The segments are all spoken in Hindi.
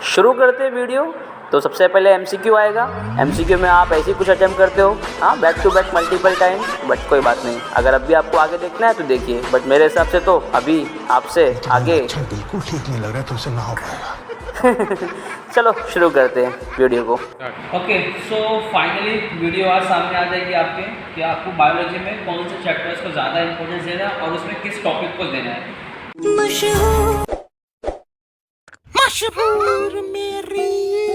शुरू करते हैं वीडियो। तो सबसे पहले एमसीक्यू आएगा। एमसीक्यू में आप ऐसे ही कुछ अटेम्प्ट करते हो, हाँ, back to back multiple time, but कोई बात नहीं, अगर अभी आपको आगे देखना है तो देखिए, बट मेरे हिसाब से तो अभी आपसे आगे बिल्कुल ठीक नहीं लग रहा है, तो उससे ना हो पाएगा। चलो शुरू करते हैं वीडियो को। ओके, सो फाइनली वीडियो आज सामने आ जाएगी आपके कि आपको बायोलॉजी में कौन से चैप्टर्स को ज़्यादा इंपॉर्टेंस देना है और उसमें किस टॉपिक को देना है। मशहूर मेरी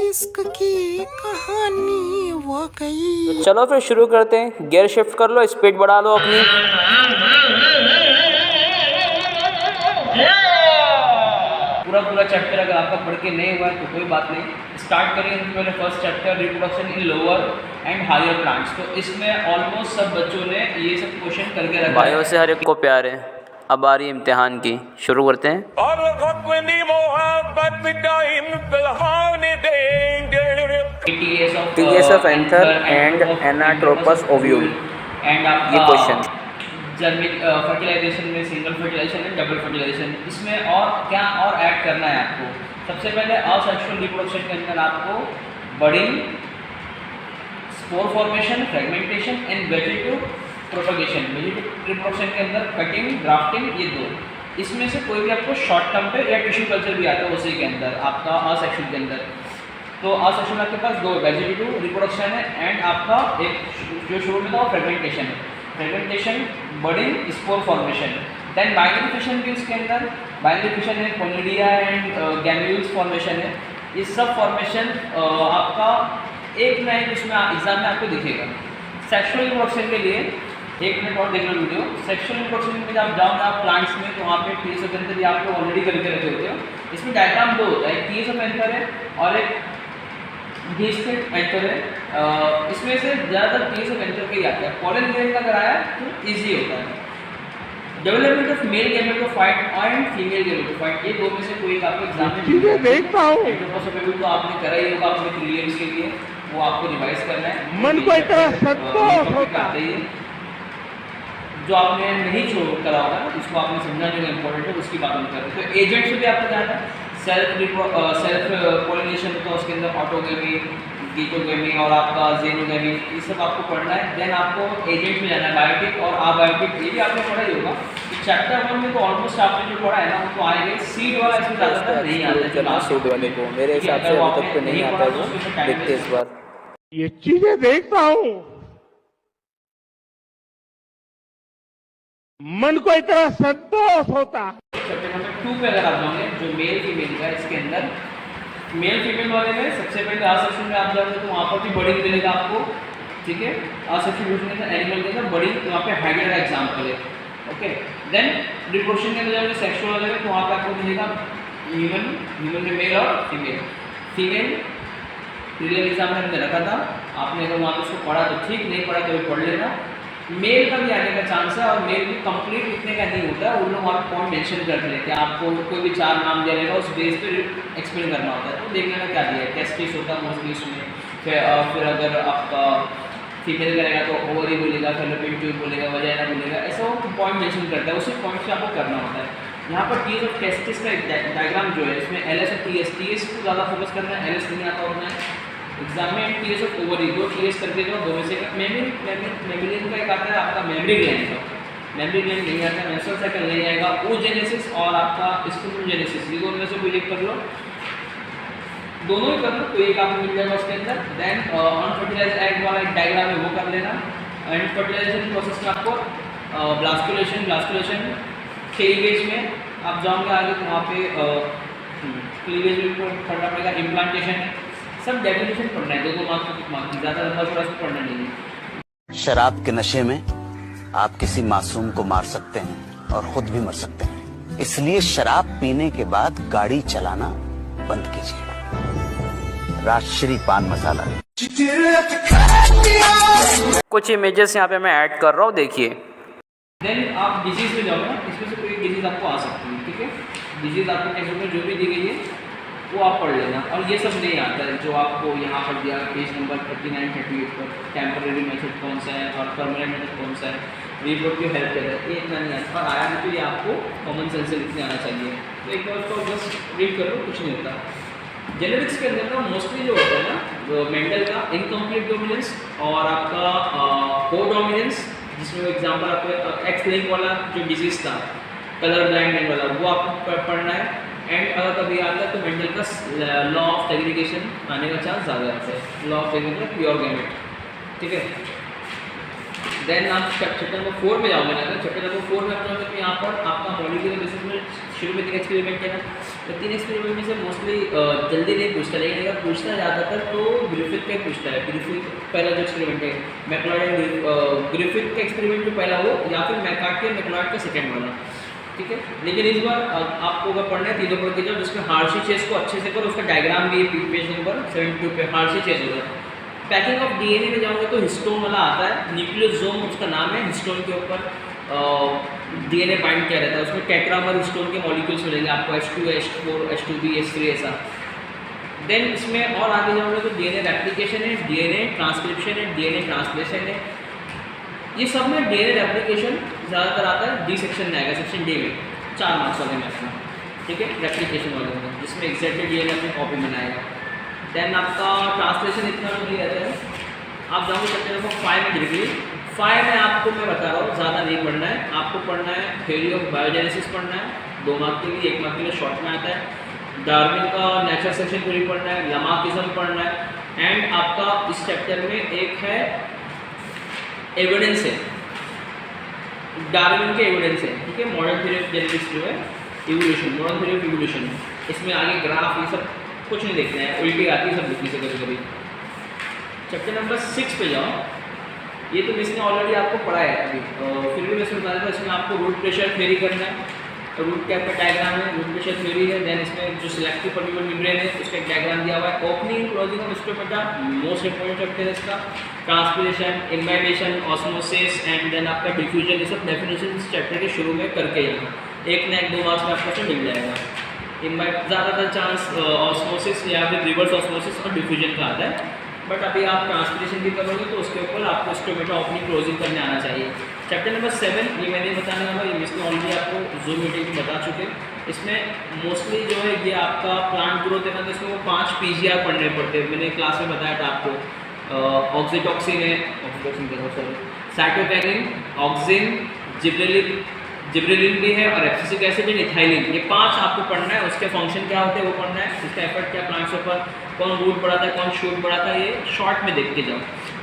इश्क की कहानी वो गई। तो चलो फिर शुरू करते हैं। गियर शिफ्ट कर लो, स्पीड बढ़ा लो अपनी। पूरा चैप्टर अगर आपका पढ़ के नहीं हुआ है तो कोई बात नहीं, स्टार्ट करेंगे। सबसे पहले first chapter reproduction in lower and higher plants. तो इसमें ऑलमोस्ट सब बच्चों ने ये सब क्वेश्चन करके रखा है। बायो से हर एक को प्यार है। अब आ रही है इम्तिहान की, शुरू करते हैं। TS of anther and Anatropus ovule। And ये क्वेश्चन फर्टिलाइजेशन में single fertilisation and double fertilisation, इसमें और क्या और ऐड करना है आपको। सबसे पहले असेक्सुअल रिप्रोडक्शन के अंदर आपको budding, spore formation, fragmentation and vegetative propagation. Vegetative reproduction के अंदर कटिंग, ग्राफ्टिंग, ये दो। इसमें से कोई भी आपको शॉर्ट टर्म पे या टिश्यू कल्चर भी आता है उसी के अंदर आपका असेक्सुअल के अंदर। तो असेक्सुअल आपके पास दो, वेजिटेटिव रिप्रोडक्शन है एंड आपका एक जो शुरू में था वो फ्रेगमेंटेशन है। Fragmentation, budding, spore formation. Then binary fission भी इसके अंदर, बाइनरी फिशन है, कोनिडिया एंड गैम्यूल्स फॉर्मेशन है। ये सब फॉर्मेशन आपका एक ना एक उसमें एग्जाम में आपको दिखेगा। सेक्सुअल रिप्रोडक्शन के लिए 1 मिनट और देख लो वीडियो। सेक्सुअल रिप्रोडक्शन में जब आप जाओगे आप प्लांट्स में, तो वहाँ पे टीएस ऑफ एंथर आपको ऑलरेडी करके रखे होते हो। इसमें डायग्राम दो होता है, एक टीएस ऑफ एंथर है और एक डिस्क्रिट एंथर है। इसमें से ज़्यादातर टीएस ऑफ एंथर के ही आता है। पॉलन ग्रेन का अगर आया तो ईजी होता है। Development of male gametophyte and female gametophyte, ये दो में से कोई आपको एग्जाम में देखता हूँ एंथ्रोपोसोफिल तो आपने करा ही होगा अपने प्रीलिम्स के लिए, वो आपको रिवाइज करना है। मन को इतना संतोष होता है जो आपने नहीं छोड़ करा होगा, इसको आपने समझा जो इम्पोर्टेंट है, उसकी बात हम कर रहे हैं। तो एजेंट से भी आपको जाना है। सेल्फ पोलिनेशन होता है उसके अंदर, ऑटोगेमी, गीटोगेमी और आपका जेनोगेमी, ये सब आपको पढ़ना है। देन आपको एजेंट में जाना है, बायोटिक और अबायोटिक, ये भी आपने पढ़ा ही होगा। चैप्टर 1 में तो ऑलमोस्ट आपने जो पढ़ा है ना वो तो आएगा। सीड वाला इसमें ज़्यादातर नहीं आता है। सीड वाले को मेरे हिसाब से अभी तक तो नहीं आता है, वो देखते इस बार। ये चीजें देखता हूँ, मन को इतना संतोष होता। चैप्टर नंबर 2 पे अगर आप जाओगे, जो मेल फीमेल का, इसके अंदर मेल फीमेल वाले में सबसे पहले असेक्सुअल में आप जाओगे तो वहाँ पर भी बडिंग मिलेगा आपको, ठीक है। असेक्सुअल के अंदर एनिमल के अंदर बडिंग, तो वहाँ पे हाइड्रा का एग्जाम्पल है, ओके। देन रिप्रोडक्शन के अंदर जाओगे सेक्सुअल वाले में, तो वहाँ पर आपको मिलेगा ह्यूमन में मेल और फीमेल। फीमेल प्रीलिम एग्जाम में हमने रखा था, आपने अगर वहाँ पर उसको पढ़ा तो ठीक, नहीं पढ़ा तो भी पढ़ लेना। मेल का भी आने का चांस है और मेल भी कंप्लीट इतने का नहीं होता है। उन लोग वहाँ पर पॉइंट मेंशन करते हैं कि आपको कोई भी 4 नाम दे रहेगा, उस बेस पे एक्सप्लेन करना होता है। तो देख लेना क्या दिया है। टेस्टिस होता है मोस्टली उसमें, फिर अगर आपका फीमेल करेगा तो ओवरी बोलेगा, फैलोपियन ट्यूब बोलेगा, वजाइना बोलेगा, ऐसा वो पॉइंट मेंशन करता है, उसी पॉइंट से आपको करना होता है। यहाँ पर टीएस ऑफ टेस्टिस का डायग्राम जो है, इसमें एलएस और टीएस को ज़्यादा फोकस करना है, एलएस नहीं आता होता है एग्जाम में। टीएस ऑफ ओवरी, दो टीएस करके जो दो में से मेम्ब्रेन का एक आता है आपका मेमरी ग्लैंड का, मेमरी ग्लैंड नहीं आता, मेंस्ट्रुअल साइकिल नहीं आएगा, oogenesis और आपका स्पर्मेटोजेनेसिस, ये दोनों में से कोई एक कर लो, दोनों ही कर लो, कोई एक आपको मिल जाएगा उसके अंदर। देन अनफर्टिलाइज्ड एग वाला एक डायग्राम है वो कर लेना। एंड फर्टिलाइजेशन प्रोसेस में आपको ब्लास्टुलेशन क्लीवेज में आप जाओगे आगे तो वहाँ पे क्लीवेज में पढ़ना पड़ेगा। इम्प्लांटेशन है, सब डेफिनेशन पढ़ना है, दो मार्क्स की, ज़्यादा लंबा थोड़ा सा पढ़ना नहीं है। शराब के नशे में आप किसी मासूम को मार सकते हैं और खुद भी मर सकते हैं, इसलिए शराब पीने के बाद गाड़ी चलाना बंद कीजिए। राजश्री पान मसाला। कुछ इमेजेस यहाँ पे मैं ऐड कर रहा हूँ, देखिए। देन आप डिजीज़ में जाओगे ना, इसमें से कोई डिजीज़ आपको आ सकती है, ठीक है। डिजीज़ आपको टेक्स्ट में जो भी दी गई है वो आप पढ़ लेना। और ये सब नहीं आता है जो आपको यहाँ पर दिया पेज नंबर 39-38 पर, टेम्परेरी मेथड कौन सा है और परमानेंट मेथड कौन सा है, रिप्रोडक्टिव हेल्थ है, ये इतना नहीं आता। और आया तो ये आपको कॉमन सेंस से लिखने आना चाहिए। तो एक बार उसको बस रीड कर लो, कुछ नहीं होता। जेनेटिक्स के अंदर ना मोस्टली जो होता है ना मेंडल का इनकम्प्लीट डोमिनेंस और आपका को डोमिनेंस, जिसमें एग्जांपल आपको एक्स लिंक वाला जो डिजीज था कलर ब्लाइंडनेस वाला वो आपको पढ़ना है। एंड अगर कभी आता है तो मेंडल का लॉ ऑफ सेग्रीगेशन आने का चांस ज़्यादा रहता है, law of segregation pure gamete, ठीक है। देन आप चैप्टर नंबर 4 में जाओगे ना, चैप्टर नंबर 4 में अपना मतलब यहाँ पर आपका मॉलिक्यूलर बेसिस में शुरू में 3 एक्सपेरिमेंट किया ना, तो 3 एक्सपेरिमेंट में से मोस्टली जल्दी नहीं पूछता, लेकिन अगर पूछता ज़्यादातर तो ग्रिफिथ का पूछता है। ग्रिफिथ पहला जो एक्सपेरिमेंट है मैक्लॉयड एंड ग्रिफिथ का एक्सपेरिमेंट जो पहला हो, या फिर मैकार्टी एंड मैक्लॉयड का सेकेंड वाला, ठीक है। लेकिन इस बार आपको अगर पढ़ना है तीनों पढ़ के जाओ, जिसमें हार्शी चेस को अच्छे से करो, उसका डायग्राम भी है पेज नंबर 72 पे हार्शी चेस होगा। पैकिंग ऑफ डीएनए में जाऊँगा तो हिस्टोन वाला आता है, न्यूक्लियोसोम उसका नाम है, हिस्टोन के ऊपर डीएनए बाइंड किया रहता है, उसमें टेट्रामर हिस्टोन के मॉलिक्यूल्स मिलेंगे आपको H2, H4, H2B, H3 ऐसा। देन इसमें और आगे जाऊँगा तो डीएनए रेप्लिकेशन है, डीएनए ट्रांसक्रिप्शन है, डीएनए ट्रांसलेशन है। ये सब में डीएनए रेप्लिकेशन ज़्यादातर आता है डी सेक्शन में आएगा, सेक्शन डी में 4 मार्क्स वाले मैथ्स में, ठीक है, रेप्लिकेशन वाले में, जिसमें एग्जैक्टली डीएनए अपनी कॉपी बनाएगा। देन आपका ट्रांसलेशन इतना तो नहीं रहता है। आप जाओगे चैप्टर नंबर 5 में डायरेक्टली 5 में आपको मैं बता रहा हूँ, ज़्यादा नहीं पढ़ना है आपको, पढ़ना है थ्योरी ऑफ बायोजेनेसिस पढ़ना है 2 मार्क के लिए, 1 मार्क के लिए शॉर्ट में आता है। डार्विन का नेचर सेक्शन थ्योरी पढ़ना है, लमार्किज्म पढ़ना है। एंड आपका इस चैप्टर में एक है एविडेंस है, डार्विन के एविडेंस है, ठीक है। मॉडर्न थ्योरी ऑफ जेनेटिक्स जो है evolution, modern theory of evolution, इसमें आगे ग्राफ ये सब कुछ नहीं देखना है, उल्टी आती है सब लिखने से कभी कभी। चैप्टर नंबर 6 पे जाओ, ये तो इसने ऑलरेडी आपको पढ़ा है अभी, फिर भी मैं इसमें बता देता हूँ। इसमें आपको रूट प्रेशर थ्योरी करना है, तो रूट कैप का डायग्राम है, रूट प्रेशर थ्योरी है। देन इसमें जो सिलेक्टिव परमेबल मेम्ब्रेन है उसका एक डायग्राम दिया हुआ है। Opening closing of stomata most important chapter है इसका। Transpiration, imbibition, osmosis and then आपका डिफ्यूजन, ये सब डेफिनेशन इस चैप्टर के शुरू में करके जाना, 1 ना 2 मार्क्स में आपको मिल जाएगा। ज़्यादातर चांस ऑस्मोसिस या फिर रिवर्स ऑस्मोसिस और डिफ्यूजन का आता है, बट अभी आप ट्रांसपिरेशन भी करोगे तो उसके ऊपर आपको स्टोमेटा ओपनिंग क्लोजिंग करने आना चाहिए। चैप्टर नंबर 7 ये मैंने बताने वाला, ये इसमें ऑलरेडी आपको जूम मीटिंग में बता चुके। इसमें मोस्टली जो है ये आपका प्लांट ग्रोथ है ना, तो इसमें वो 5 PGR पढ़ने पड़ते हैं, मैंने क्लास में बताया था आपको। ऑक्सीटॉक्सिन है, साइटोकैनिन, ऑक्सिन, जिब्रेलिन भी है, और एब्सिसिक एसिड एंड इथाइलिन, ये 5 आपको पढ़ना है। उसके फंक्शन क्या होते हैं वो पढ़ना है, इसका एफर्ट क्या प्लांट्स के ऊपर, कौन रूट बढ़ाता है, कौन शूट बढ़ाता है, ये शॉर्ट में देख के जाओ।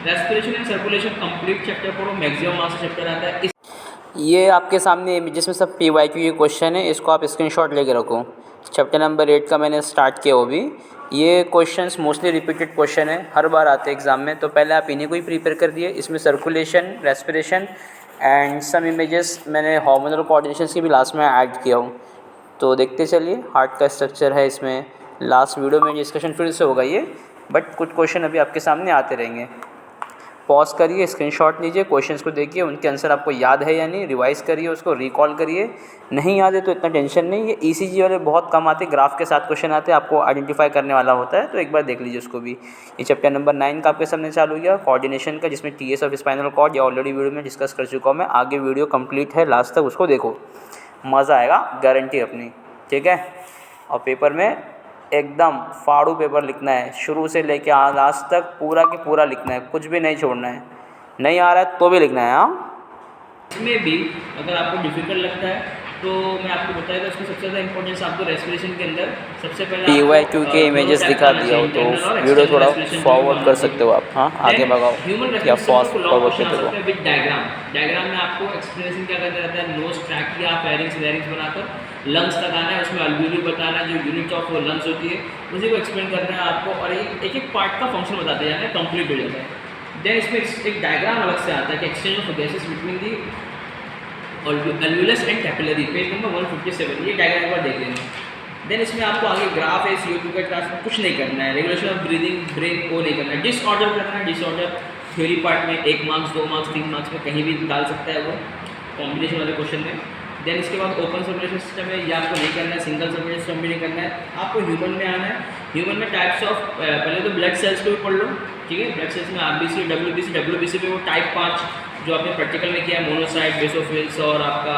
Respiration and circulation complete chapter पढ़ो, मैक्सिमम मार्क्स चैप्टर आता है। ये आपके सामने जिसमें सब PYQ के क्वेश्चन है, इसको आप स्क्रीनशॉट लेके रखो। चैप्टर नंबर 8 का मैंने स्टार्ट किया वो भी। ये क्वेश्चंस मोस्टली रिपीटेड क्वेश्चन है, हर बार आते हैं एग्जाम में, तो पहले आप इन्हीं को ही प्रिपेयर कर दिए। इसमें circulation, respiration and some images मैंने हार्मोनल कोऑर्डिनेशन की भी लास्ट में ऐड किया हूँ, तो देखते चलिए। हार्ट का स्ट्रक्चर है इसमें, लास्ट वीडियो में डिस्कशन फिर से होगा ये, बट कुछ क्वेश्चन अभी आपके सामने आते रहेंगे। पॉज करिए, स्क्रीनशॉट लीजिए, क्वेश्चंस को देखिए, उनके आंसर आपको याद है या नहीं, रिवाइज करिए, उसको रिकॉल करिए। नहीं याद है तो इतना टेंशन नहीं, ये ECG वाले बहुत कम आते, ग्राफ के साथ क्वेश्चन आते हैं, आपको आइडेंटिफाई करने वाला होता है, तो एक बार देख लीजिए उसको भी। ये चैप्टर नंबर 9 का आपके सामने चालू गया, कोऑर्डिनेशन का, जिसमें TS ऑफ स्पाइनल कॉर्ड, ये ऑलरेडी वीडियो में डिस्कस कर चुका हूँ मैं। आगे वीडियो कंप्लीट है, लास्ट तक उसको देखो, मज़ा आएगा, गारंटी अपनी, ठीक है। और पेपर में एकदम फाड़ू पेपर लिखना है, शुरू से लेके लास्ट तक पूरा की पूरा लिखना है, कुछ भी नहीं छोड़ना है। नहीं आ रहा है तो भी लिखना है। हाँ, इसमें भी अगर आपको डिफिकल्ट लगता है तो मैं आपको बताया था, उसमें सबसे ज़्यादा इंपॉर्टेंस आपको रेस्पिरेशन के अंदर सबसे पहले PYQ के इमेजेस दिखा दिया हो तो वीडियो थोड़ा फॉरवर्ड कर सकते हो आप। हाँ, आगे भगाओ या फास्ट फॉरवर्ड करते हो। विद डायग्राम में आपको एक्सप्लेनेशन क्या करना रहता है, नोज, ट्रैकिया, फेरिंग्स बनाकर लंग्स लगाना है, उसमें अल्वेओली बताना है, जो यूनिट ऑफ लंग्स होती है उसी को एक्सप्लेन करना है आपको, और एक एक पार्ट का फंक्शन बताते जाना है, कंप्लीट हो जाता है। देन इसमें एक डायग्राम अलग से आता है कि exchange of gases between the alveolus and capillary, page number 157, ये डायग्राम एक बार देख लेना। देन इसमें आपको आगे ग्राफ है, CO2 का ग्राफ, कुछ नहीं करना है, रेगुलेशन ऑफ ब्रीदिंग, ब्रेन को नहीं करना है, डिसऑर्डर करना है। डिसऑर्डर थ्योरी पार्ट में 1 मार्क्स, 2 मार्क्स, 3 मार्क्स में कहीं भी डाल सकता है वो कॉम्बिनेशन वाले क्वेश्चन में। देन इसके बाद ओपन सर्कुलेशन सिस्टम है, ये आपको नहीं करना है, सिंगल सर्कुलेशन सिस्टम भी नहीं करना है। आपको ह्यूमन में आना है। ह्यूमन में टाइप्स ऑफ, पहले तो ब्लड सेल्स को भी पढ़ लो, ठीक है। ब्लड सेल्स में RBC, WBC, WBC पे वो टाइप 5 जो आपने प्रैक्टिकल में किया है, मोनोसाइट, बेसोफिल्स और आपका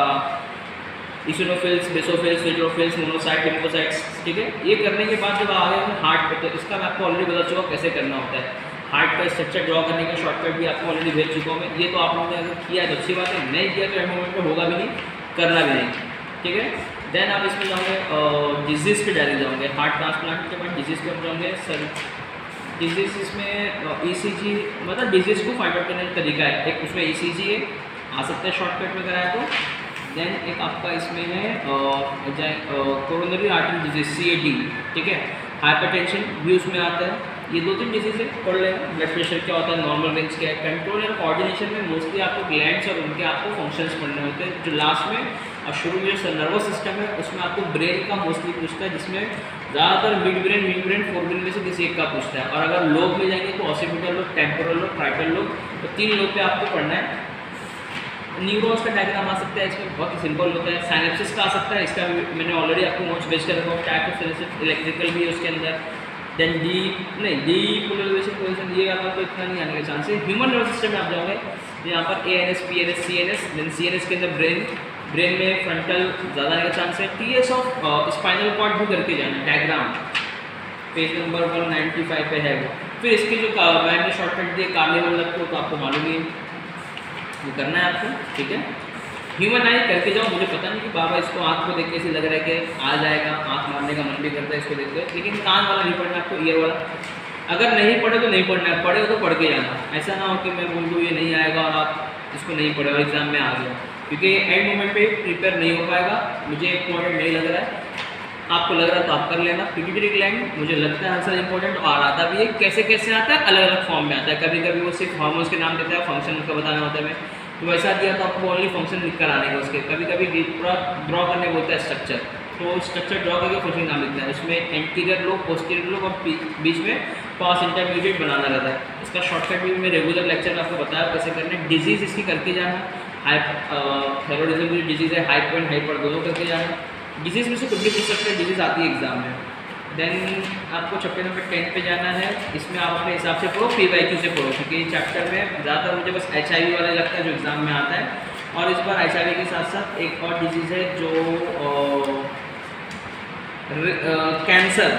इसिनोफिल्स, बेसोफिल्स, न्यूट्रोफिल्स, मोनोसाइट, लिम्फोसाइट्स, ठीक है। ये करने के बाद जब आगे हार्ट पे, तो इसका मैं आपको ऑलरेडी बता चुका कैसे करना होता है। हार्ट का स्ट्रक्चर ड्रॉ करने का शॉर्टकट भी आपको ऑलरेडी भेज चुका हूँ मैं। ये तो आप लोगों ने अगर किया है तो अच्छी बात है, नहीं किया तो एंड मोमेंट पे होगा भी नहीं, करना भी नहीं, ठीक है। देन आप इसमें जाओगे डिजीज़ पे डायरेक्ट जाओगे। हार्ट ट्रांसप्लांट के बाद डिजीज़ पे हम जाओगे। सर डिजीज़ इसमें ईसीजी, मतलब डिजीज़ को फाइंड आउट करने का तरीका है। एक उसमें ईसीजी है, आ सकता है शॉर्टकट में कराया तो। देन एक आपका इसमें है कोरोनरी आर्टरी डिजीज, CAD, ठीक है। हाइपरटेंशन भी उसमें आता है। ये 2-3 डिजीज है, पढ़ लेना। ब्लड प्रेशर क्या होता है, नॉर्मल रेंज क्या है। कंट्रोल एंड कोऑर्डिनेशन में मोस्टली आपको ग्लैंड्स और उनके आपको फंक्शंस पढ़ने होते हैं। जो लास्ट में और शुरू में जो नर्वस सिस्टम है उसमें आपको ब्रेन का मोस्टली पूछता है, जिसमें ज़्यादातर मिड ब्रेन, फोर ब्रेन में से किसी एक का पूछता है। और अगर लोब में जाएंगे तो occipital lobe, temporal lobe, frontal lobe, तो 3 लोब पे आपको पढ़ना है। न्यूरॉन्स का डायग्राम आ सकता है, इसमें बहुत ही सिंपल होता है। साइनेप्सिस का आ सकता है, इसका भी मैंने ऑलरेडी आपको नोट्स भेज कर रखा हूँ। टाइप ऑफ साइनेप्सिस, इलेक्ट्रिकल भी है उसके अंदर। देन डीपोलराइजेशन पोजीशन, ये आपका तो इतना नहीं आने का चांस है। ह्यूमन नर्वस सिस्टम में आप जाओगे तो यहाँ पर ANS, PNS, CNS, then CNS के अंदर ब्रेन में फ्रंटल ज़्यादा आने का चांस है। TS ऑफ स्पाइनल कॉर्ड भी करके जाना, डायग्राम पेज नंबर 195 पे है वो। फिर इसके जो मैंने शॉर्टकट दिए कार्निवल लगते तो आपको मालूम ही है, वो करना है आपको, ठीक है। ह्यूमन आई करके जाओ। मुझे पता नहीं कि बाबा इसको आँख को देख के ऐसे लग रहा है कि आ जाएगा, आँख मारने का मन भी करता है इसको देख कर, लेकिन कान वाला नहीं पढ़ना आपको, ईयर वाला। अगर नहीं पढ़े तो नहीं पढ़ना है, पढ़े हो तो पढ़ के जाना। ऐसा ना हो कि मैं बोल दूँ ये नहीं आएगा और आप इसको नहीं पढ़े और एग्ज़ाम में आ गया, क्योंकि एंड मोमेंट पे प्रिपेयर नहीं हो पाएगा। मुझे इंपॉर्टेंट नहीं लग रहा है, आपको लग रहा है तो आप कर लेना। पिट्यूटरी ग्लैंड मुझे लगता है हर साल इंपॉर्टेंट और आता भी है। कैसे कैसे आता है, अलग अलग फॉर्म में आता है। कभी कभी वो सिर्फ हार्मोन्स के नाम देता है, फंक्शन उसका बताना होता है। मैं तो वैसा दिया तो आपको ओनली फंक्शन लिख कर आने का उसके। कभी कभी पूरा ड्रॉ करने बोलता है स्ट्रक्चर, तो स्ट्रक्चर ड्रॉ करके फंक्शन नाम लिखना है। उसमें एंटीरियर लोब, पोस्टीरियर लोब और बीच में पास इंटरमीडिएट बनाना रहता है। इसका शॉर्टकट भी मैं रेगुलर लेक्चर में आपको बताया कैसे करना है। डिजीज़ इसकी करके जाना, थायराइडिज्म की डिजीज़ है, हाइपर एंड हाइपर दोनों करके जाना। डिजीज़ में से कुछ भी पूछ सकते हैं, डिजीज़ आती है एग्जाम में। देन आपको चैप्टर नंबर 10 पे जाना है। इसमें आप अपने हिसाब से पढ़ो, PYQ से पढ़ो, क्योंकि ये चैप्टर में ज़्यादातर मुझे बस HIV वाला लगता है जो एग्ज़ाम में आता है। और इस बार HIV के साथ साथ एक और डिजीज़ है जो कैंसर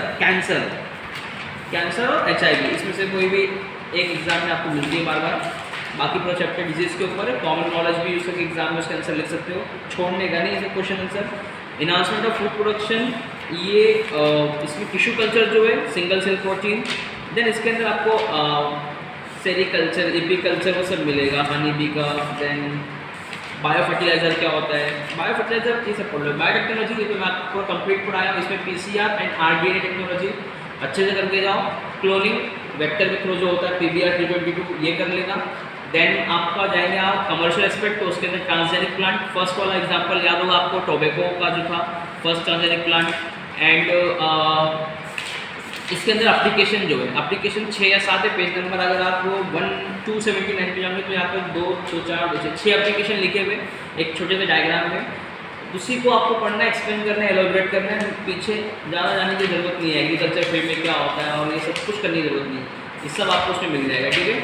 और HIV, इसमें से कोई भी एक एग्ज़ाम में आपको मिलती है बार बार। बाकी पूरा चैप्टर डिजीज़ के ऊपर है। कॉमन नॉलेज भी उसके एग्जाम में उसका आंसर लिख सकते हो, छोड़ने का नहीं ऐसे question answer. Enhancement of food production, ये इसमें टिश्यू कल्चर जो है, सिंगल सेल प्रोटीन। देन इसके अंदर आपको सेरिकल्चर, एपीकल्चर वो सब मिलेगा, हनी बी का। देन बायो फर्टिलाइजर क्या होता है, बायो फर्टिलाइजर ये सब पढ़ लो। बायोटेक्नोलॉजी ये तो मैं आपको कंप्लीट पढ़ाया हूँ। इसमें PCR एंड RDNA टेक्नोलॉजी अच्छे से करके जाओ। क्लोनिंग वेक्टर के थ्रू जो होता है, PBR 322 ये कर लेना। देन आपका जाएंगे आप कमर्शियल एस्पेक्ट, तो उसके अंदर ट्रांसजेनिक प्लांट, फर्स्ट वाला एग्जांपल याद होगा आपको, टोबैको का जो था फर्स्ट ट्रांसजेनिक प्लांट। एंड इसके अंदर एप्लीकेशन जो है, एप्लीकेशन 6 या 7 है, पेज नंबर अगर आप वो 1279 पे जाओगे तो यहाँ पर 2, 4, 6 एप्लीकेशन लिखे हुए एक छोटे से डायग्राम में। उसी को आपको पढ़ना है, एक्सप्लेन करना है, एलोबरेट करना है। पीछे ज़्यादा जाने की ज़रूरत नहीं है, एग्रीकल्चर फील्ड में क्या होता है और ये सब कुछ करने की ज़रूरत नहीं है, ये सब आपको उसमें मिल जाएगा, ठीक है।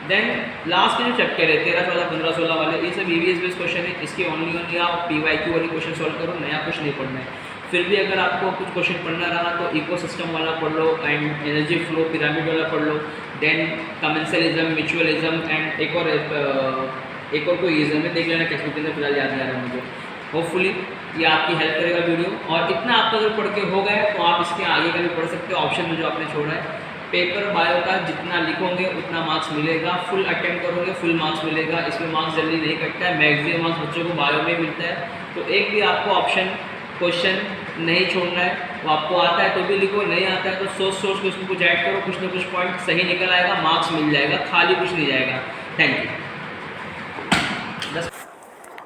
देन लास्ट के जो चैप्टर है 13, 14, 15, 16 वाले, ये सब EVS बेस्ड क्वेश्चन है। इसके ओनली आप PYQ वाली क्वेश्चन सॉल्व करो, नया कुछ नहीं पढ़ना है। फिर भी अगर आपको कुछ क्वेश्चन पढ़ना रहा तो इकोसिस्टम वाला पढ़ लो एंड एनर्जी फ्लो पिरामिड वाला पढ़ लो। देन कमेंसलिज्म, म्यूचुअलिज्म एंड एक और कोई इज्म है, देख लेना टेक्स्ट बुक के अंदर, फिलहाल याद नहीं आ रहा मुझे। होपफुली ये आपकी हेल्प करेगा वीडियो। और इतना आपका अगर पढ़ के हो गया तो आप इसके आगे का भी पढ़ सकते हो, ऑप्शन में जो आपने छोड़ा है। पेपर बायो का जितना लिखोगे उतना मार्क्स मिलेगा, फुल अटेम्प्ट करोगे फुल मार्क्स मिलेगा। इसमें मार्क्स जल्दी नहीं कटता है, मैक्सिमम मार्क्स बच्चों को बायो में मिलता है। तो एक भी आपको ऑप्शन क्वेश्चन नहीं छोड़ना है, वो आपको आता है तो भी लिखो, नहीं आता है तो सोच के उसमें कुछ ऐड करो, कुछ ना कुछ पॉइंट सही निकल आएगा, मार्क्स मिल जाएगा, खाली कुछ नहीं जाएगा। Thank you.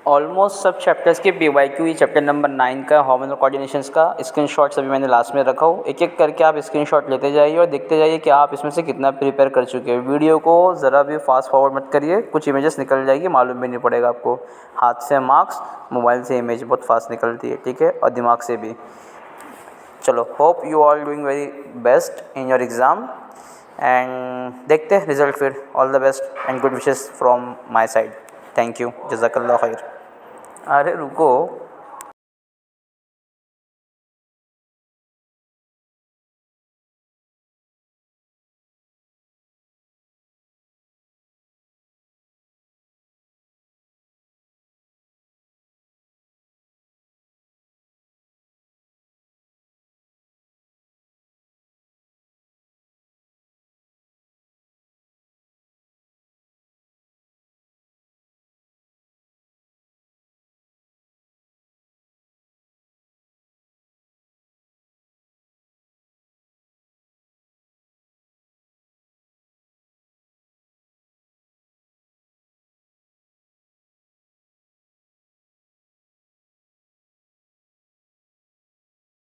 ऑलमोस्ट सब चैप्टर्स के PYQ, ये चैप्टर नंबर 9 का हार्मोनल कोऑर्डिनेशंस का स्क्रीनशॉट सभी मैंने लास्ट में रखा हो। एक एक करके आप स्क्रीनशॉट लेते जाइए और देखते जाइए कि आप इसमें से कितना प्रिपेयर कर चुके हैं। वीडियो को ज़रा भी फास्ट फॉरवर्ड मत करिए, कुछ इमेजेस निकल जाएगी, मालूम भी नहीं पड़ेगा आपको। हाथ से मार्क्स, मोबाइल से इमेज बहुत फास्ट निकलती है, ठीक है, और दिमाग से भी। चलो, hope you all doing very best in your exam and देखते हैं रिजल्ट फिर। All the best and good wishes from my side. Thank you, जज़ाकल्लाह खैर। अरे रुको।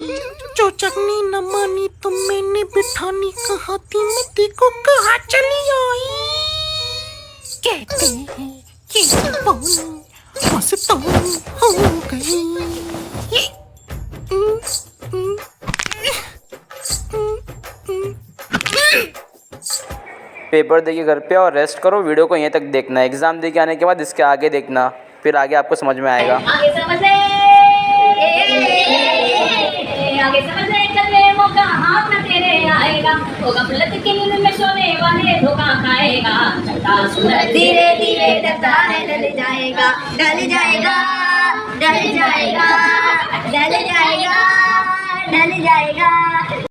चोचक ने न मानी तो मैंने बिठानी कहा थी मैं देखो कहा चली आई। कहते हैं ये जवानी मस्तानी हो गई। पेपर दे के घर पे और रेस्ट करो, वीडियो को यहीं तक देखना, एग्ज़ाम दे के आने के बाद इसके आगे देखना, फिर आगे आपको समझ में आएगा। आगे समझ ले, आगे समझ ले, कल में मौका हाथ में तेरे आएगा, होगा गफलत की नींद में सोने वाले धोखा खाएगा, चलता सूरज धीरे धीरे डरता है ढल जाएगा, ढल जाएगा, ढल जाएगा, ढल जाएगा, ढल जाएगा।